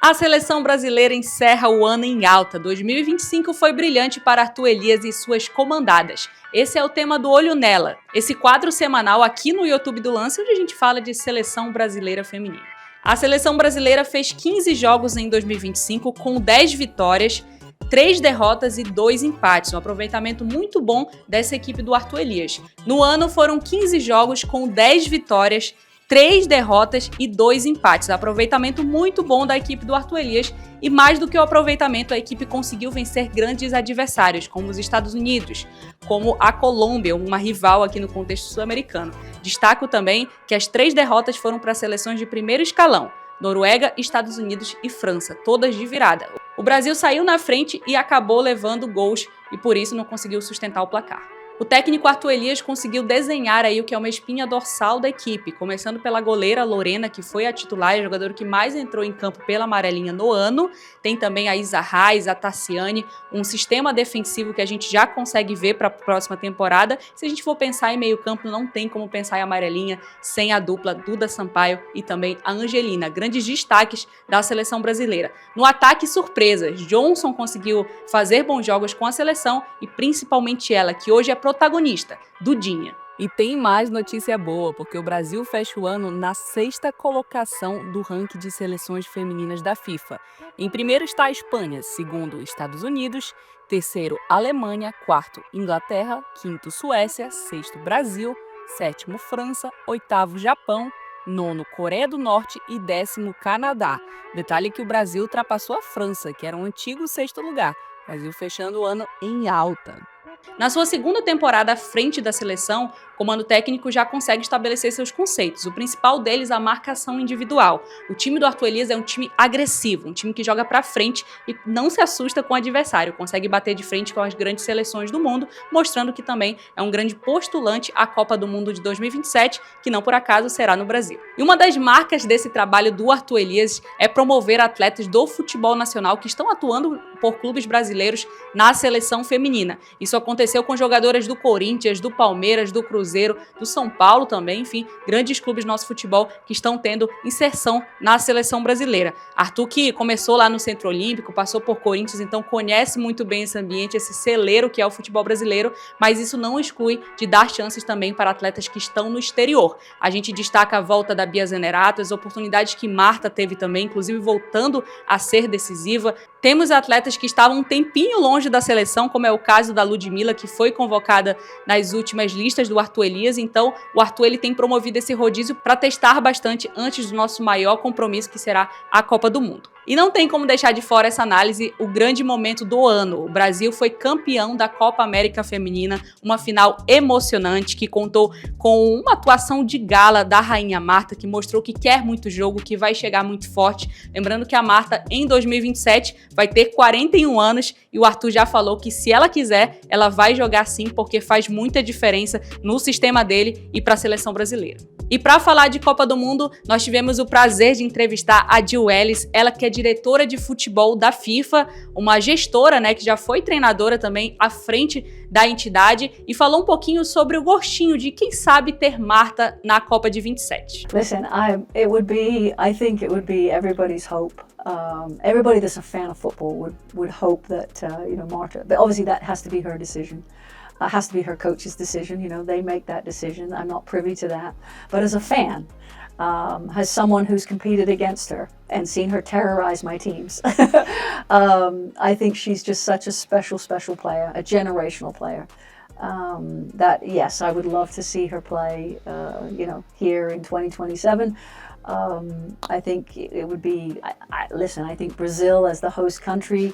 A seleção brasileira encerra o ano em alta. 2025 foi brilhante para Arthur Elias e suas comandadas. Esse é o tema do Olho Nela, esse quadro semanal aqui no YouTube do Lance, onde a gente fala de seleção brasileira feminina. A seleção brasileira fez 15 jogos em 2025 com 10 vitórias, 3 derrotas e 2 empates, um aproveitamento muito bom dessa equipe do Arthur Elias. No ano foram 15 jogos com 10 vitórias, 3 derrotas e 2 empates. Aproveitamento muito bom da equipe do Arthur Elias e mais do que o aproveitamento, a equipe conseguiu vencer grandes adversários, como os Estados Unidos, como a Colômbia, uma rival aqui no contexto sul-americano. Destaco também que as 3 derrotas foram para seleções de primeiro escalão, Noruega, Estados Unidos e França, todas de virada. O Brasil saiu na frente e acabou levando gols e por isso não conseguiu sustentar o placar. O técnico Arthur Elias conseguiu desenhar aí o que é uma espinha dorsal da equipe, começando pela goleira Lorena, que foi a titular, a jogadora que mais entrou em campo pela amarelinha no ano. Tem também a Isa Reis, a Tassiane, um sistema defensivo que a gente já consegue ver para a próxima temporada. Se a gente for pensar em meio campo, não tem como pensar em amarelinha sem a dupla Duda Sampaio e também a Angelina, grandes destaques da seleção brasileira. No ataque, surpresas. Johnson conseguiu fazer bons jogos com a seleção e principalmente ela, que hoje é protagonista, Dudinha. E tem mais notícia boa, porque o Brasil fecha o ano na 6ª colocação do ranking de seleções femininas da FIFA. Em primeiro está a Espanha, segundo Estados Unidos, terceiro Alemanha, quarto Inglaterra, quinto Suécia, sexto Brasil, sétimo França, oitavo Japão, nono Coreia do Norte e 10º Canadá. Detalhe que o Brasil ultrapassou a França, que era o antigo 6º lugar. Brasil fechando o ano em alta. Na sua segunda temporada à frente da seleção, o comando técnico já consegue estabelecer seus conceitos. O principal deles é a marcação individual. O time do Arthur Elias é um time agressivo, um time que joga pra frente e não se assusta com o adversário, consegue bater de frente com as grandes seleções do mundo, mostrando que também é um grande postulante à Copa do Mundo de 2027, que não por acaso será no Brasil. E uma das marcas desse trabalho do Arthur Elias é promover atletas do futebol nacional que estão atuando por clubes brasileiros na seleção feminina. Isso aconteceu com jogadoras do Corinthians, do Palmeiras, do Cruzeiro, do São Paulo também, enfim, grandes clubes do nosso futebol que estão tendo inserção na seleção brasileira. Arthur, que começou lá no Centro Olímpico, passou por Corinthians, então conhece muito bem esse ambiente, esse celeiro que é o futebol brasileiro, mas isso não exclui de dar chances também para atletas que estão no exterior. A gente destaca a volta da Bia Zanerato, as oportunidades que Marta teve também, inclusive voltando a ser decisiva. Temos atletas que estavam um tempinho longe da seleção, como é o caso da Ludmilla, que foi convocada nas últimas listas do Arthur Elias. Então, o Arthur ele tem promovido esse rodízio para testar bastante antes do nosso maior compromisso, que será a Copa do Mundo. E não tem como deixar de fora essa análise, o grande momento do ano. O Brasil foi campeão da Copa América Feminina, uma final emocionante que contou com uma atuação de gala da Rainha Marta, que mostrou que quer muito jogo, que vai chegar muito forte. Lembrando que a Marta, em 2027, vai ter 41 anos e o Arthur já falou que se ela quiser, ela vai jogar sim, porque faz muita diferença no sistema dele e para a seleção brasileira. E para falar de Copa do Mundo, nós tivemos o prazer de entrevistar a Jill Ellis, ela que é diretora de futebol da FIFA, uma gestora, né, que já foi treinadora também à frente da entidade, e falou um pouquinho sobre o gostinho de, quem sabe, ter Marta na Copa de 27. Listen, I think it would be everybody's hope. Everybody that's a fan of football would hope that, Marta, but obviously that has to be her decision. Has to be her coach's decision. They make that decision. I'm not privy to that. But as a fan, as someone who's competed against her and seen her terrorize my teams, I think she's just such a special player, a generational player. That, yes, I would love to see her play, here in 2027. I think it would be, I think Brazil as the host country,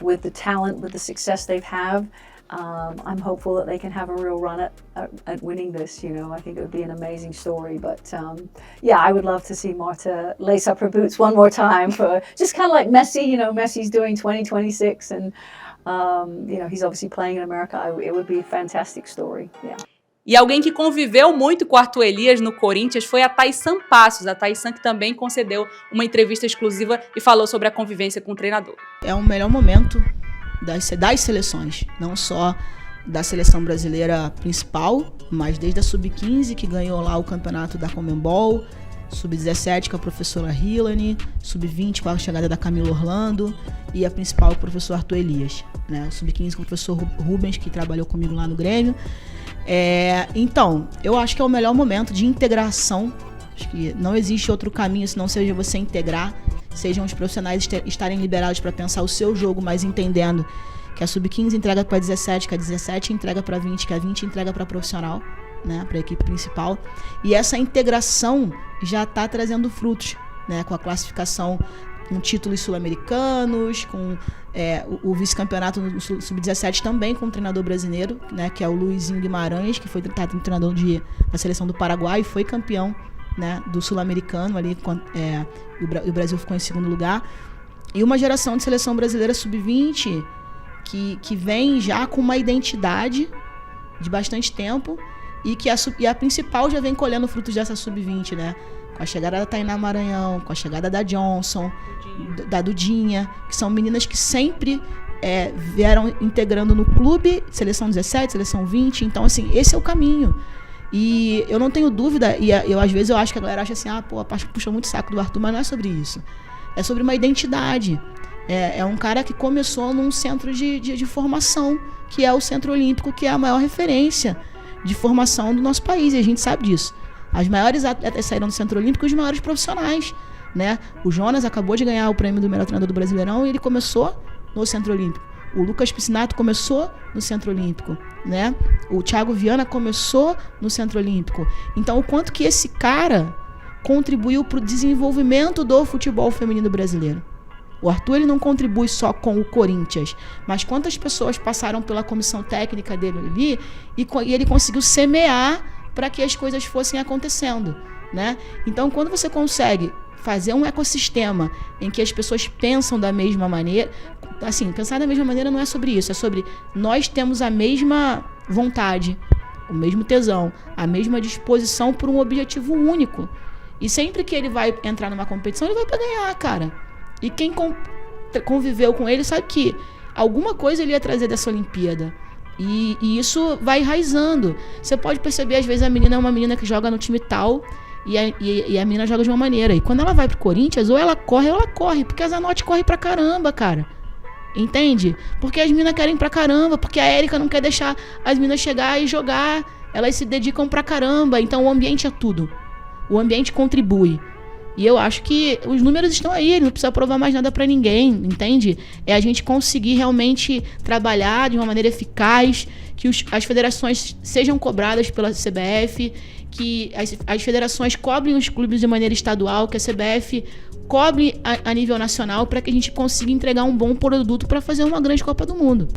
with the talent, with the success they've had, I'm hopeful that they can have a real run at winning this. I think it would be an amazing story. But I would love to see Marta lace up her boots one more time for just kind of like Messi. Messi's doing 2026, and he's obviously playing in America. It would be a fantastic story. Yeah. E alguém que conviveu muito com o Arthur Elias no Corinthians foi a Taissan Passos, a Taissan que também concedeu uma entrevista exclusiva e falou sobre a convivência com o treinador. É o melhor momento das seleções, não só da seleção brasileira principal, mas desde a Sub-15, que ganhou lá o campeonato da Conmebol, Sub-17 com a professora Hilane, Sub-20 com a chegada da Camila Orlando e a principal, o professor Arthur Elias, né? Sub-15 com o professor Rubens, que trabalhou comigo lá no Grêmio. Então, eu acho que é o melhor momento de integração. Acho que não existe outro caminho se não seja você integrar, sejam os profissionais estarem liberados para pensar o seu jogo, mas entendendo que a Sub-15 entrega para 17, que a 17 entrega para 20, que a 20 entrega para profissional, né, para a equipe principal. E essa integração já está trazendo frutos, né, com a classificação com títulos sul-americanos, com o vice-campeonato no Sub-17 também com um treinador brasileiro, né, que é o Luizinho Guimarães, que foi treinador da seleção do Paraguai e foi campeão, né, do sul-americano ali, o Brasil ficou em segundo lugar. E uma geração de seleção brasileira Sub-20 que vem já com uma identidade de bastante tempo e a principal já vem colhendo frutos dessa Sub-20, né? Com a chegada da Tainá Maranhão, com a chegada da Johnson, da Dudinha, que são meninas que sempre vieram integrando no clube, seleção 17, seleção 20, então assim, esse é o caminho. E eu não tenho dúvida, e às vezes eu acho que a galera acha assim, a Paty puxa muito saco do Arthur, mas não é sobre isso. É sobre uma identidade. É um cara que começou num centro de formação, que é o Centro Olímpico, que é a maior referência de formação do nosso país, e a gente sabe disso. As maiores atletas saíram do Centro Olímpico e os maiores profissionais, né? O Jonas acabou de ganhar o prêmio do melhor treinador do Brasileirão e ele começou no Centro Olímpico. O Lucas Piscinato começou no Centro Olímpico, né? O Thiago Viana começou no Centro Olímpico. Então, o quanto que esse cara contribuiu para o desenvolvimento do futebol feminino brasileiro. O Arthur, ele não contribui só com o Corinthians, mas quantas pessoas passaram pela comissão técnica dele ali e ele conseguiu semear para que as coisas fossem acontecendo, né? Então, quando você consegue fazer um ecossistema em que as pessoas pensam da mesma maneira, assim, pensar da mesma maneira não é sobre isso, é sobre nós temos a mesma vontade, o mesmo tesão, a mesma disposição por um objetivo único. E sempre que ele vai entrar numa competição, ele vai para ganhar, cara. E quem conviveu com ele sabe que alguma coisa ele ia trazer dessa Olimpíada. E isso vai enraizando. Você pode perceber, às vezes, a menina é uma menina que joga no time tal e a menina joga de uma maneira. E quando ela vai pro Corinthians, ou ela corre, porque a Zanotti corre pra caramba, cara. Entende? Porque as meninas querem pra caramba, porque a Érica não quer deixar as meninas chegar e jogar. Elas se dedicam pra caramba. Então o ambiente é tudo. O ambiente contribui. E eu acho que os números estão aí, ele não precisa provar mais nada para ninguém, entende? É a gente conseguir realmente trabalhar de uma maneira eficaz, que as federações sejam cobradas pela CBF, que as federações cobrem os clubes de maneira estadual, que a CBF cobre a nível nacional, para que a gente consiga entregar um bom produto para fazer uma grande Copa do Mundo.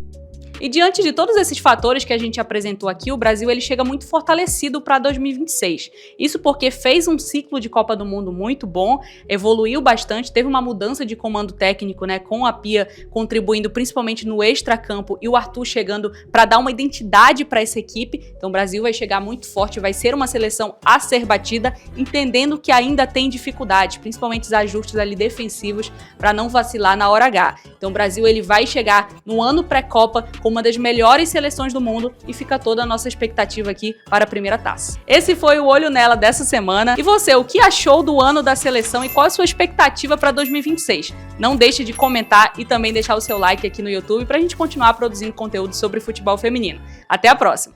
E diante de todos esses fatores que a gente apresentou aqui, o Brasil ele chega muito fortalecido para 2026. Isso porque fez um ciclo de Copa do Mundo muito bom, evoluiu bastante, teve uma mudança de comando técnico, né, com a Pia contribuindo principalmente no extracampo e o Arthur chegando para dar uma identidade para essa equipe. Então o Brasil vai chegar muito forte, vai ser uma seleção a ser batida, entendendo que ainda tem dificuldades, principalmente os ajustes ali defensivos para não vacilar na hora H. Então o Brasil ele vai chegar no ano pré-Copa com uma das melhores seleções do mundo e fica toda a nossa expectativa aqui para a primeira taça. Esse foi o Olho Nela dessa semana. E você, o que achou do ano da seleção e qual a sua expectativa para 2026? Não deixe de comentar e também deixar o seu like aqui no YouTube para a gente continuar produzindo conteúdo sobre futebol feminino. Até a próxima!